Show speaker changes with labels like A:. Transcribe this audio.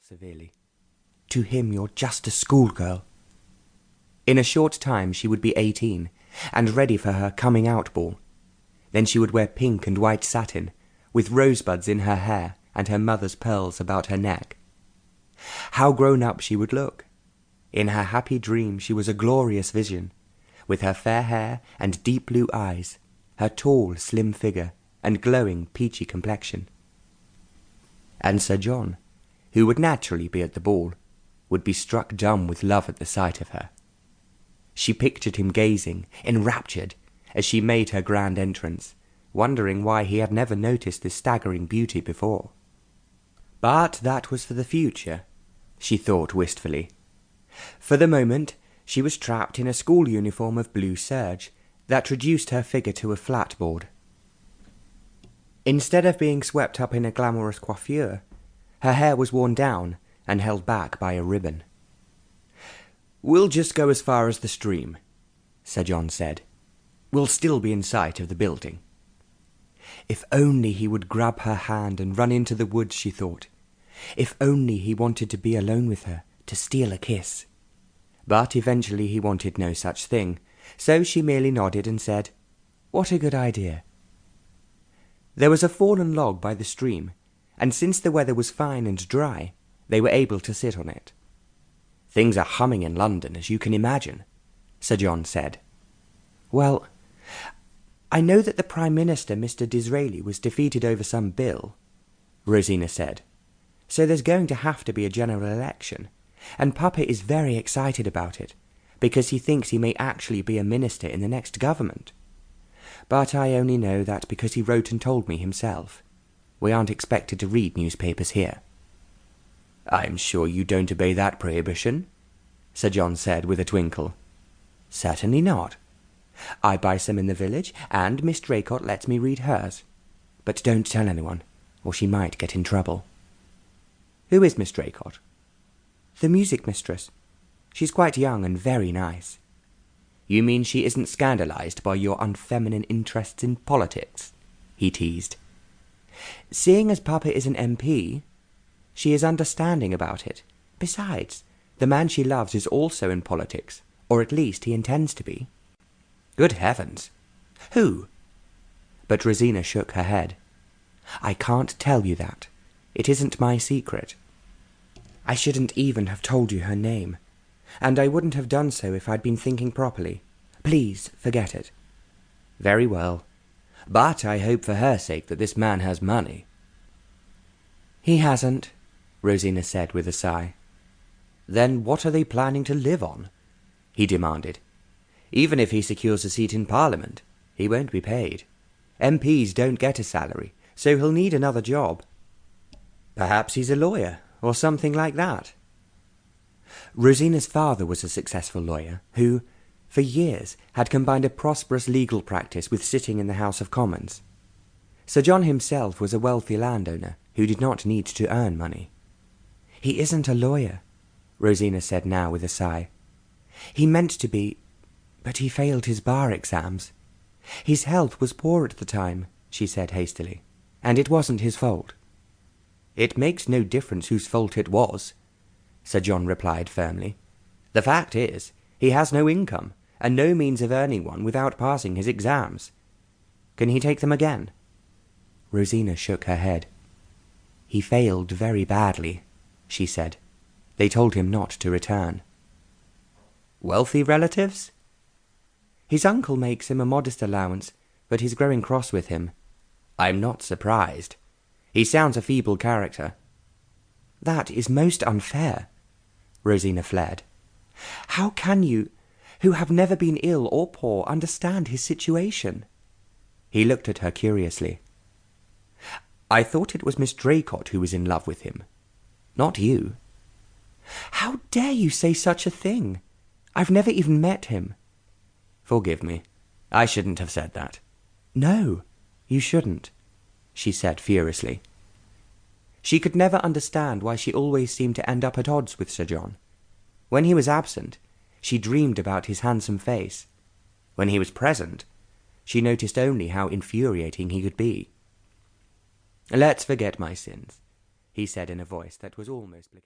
A: severely. "To him you're just a schoolgirl." In a short time she would be 18, and ready for her coming-out ball. Then she would wear pink and white satin, with rosebuds in her hair and her mother's pearls about her neck. How grown-up she would look! In her happy dream she was a glorious vision, with her fair hair and deep blue eyes, her tall, slim figure, and glowing, peachy complexion. And Sir John, who would naturally be at the ball, would be struck dumb with love at the sight of her. She pictured him gazing, enraptured, as she made her grand entrance, wondering why he had never noticed this staggering beauty before. But that was for the future, she thought wistfully. For the moment, she was trapped in a school uniform of blue serge that reduced her figure to a flatboard. Instead of being swept up in a glamorous coiffure, her hair was worn down and held back by a ribbon. "We'll just go as far as the stream," Sir John said. "We'll still be in sight of the building." If only he would grab her hand and run into the woods, she thought. If only he wanted to be alone with her, to steal a kiss. But eventually he wanted no such thing, so she merely nodded and said, "What a good idea." There was a fallen log by the stream, and since the weather was fine and dry, they were able to sit on it. "Things are humming in London, as you can imagine," Sir John said. "Well, I know that the Prime Minister, Mr. Disraeli, was defeated over some bill," Rosina said. "So there's going to have to be a general election, and Papa is very excited about it, because he thinks he may actually be a minister in the next government. But I only know that because he wrote and told me himself. We aren't expected to read newspapers here." "I'm sure you don't obey that prohibition," Sir John said with a twinkle. "Certainly not. I buy some in the village, and Miss Draycott lets me read hers. But don't tell anyone, or she might get in trouble." "Who is Miss Draycott?" "The music mistress. She's quite young and very nice." "You mean she isn't scandalized by your unfeminine interests in politics?" he teased. "Seeing as Papa is an MP, she is understanding about it. Besides, the man she loves is also in politics, or at least he intends to be." "Good heavens! Who?" But Rosina shook her head. "I can't tell you that. It isn't my secret. I shouldn't even have told you her name, and I wouldn't have done so if I'd been thinking properly. Please forget it." "Very well. But I hope for her sake that this man has money." "He hasn't," Rosina said with a sigh. "Then what are they planning to live on?" he demanded. "Even if he secures a seat in Parliament, he won't be paid. MPs don't get a salary, so he'll need another job. Perhaps he's a lawyer, or something like that." Rosina's father was a successful lawyer who, for years, had combined a prosperous legal practice with sitting in the House of Commons. Sir John himself was a wealthy landowner who did not need to earn money. "He isn't a lawyer," Rosina said now with a sigh. "He meant to be, but he failed his bar exams. His health was poor at the time," she said hastily, "and it wasn't his fault." "It makes no difference whose fault it was," Sir John replied firmly. "The fact is, he has no income, and no means of earning one without passing his exams. Can he take them again?" Rosina shook her head. "He failed very badly," she said. "They told him not to return." "Wealthy relatives?" "His uncle makes him a modest allowance, but he's growing cross with him." "I'm not surprised. He sounds a feeble character." "That is most unfair," Rosina flared. "How can you, who have never been ill or poor, understand his situation?" He looked at her curiously. "I thought it was Miss Draycott who was in love with him, not you." "How dare you say such a thing? I've never even met him." "Forgive me. I shouldn't have said that." "No, you shouldn't," she said furiously. She could never understand why she always seemed to end up at odds with Sir John. When he was absent, she dreamed about his handsome face. When he was present, she noticed only how infuriating he could be. "Let's forget my sins," he said in a voice that was almost placating.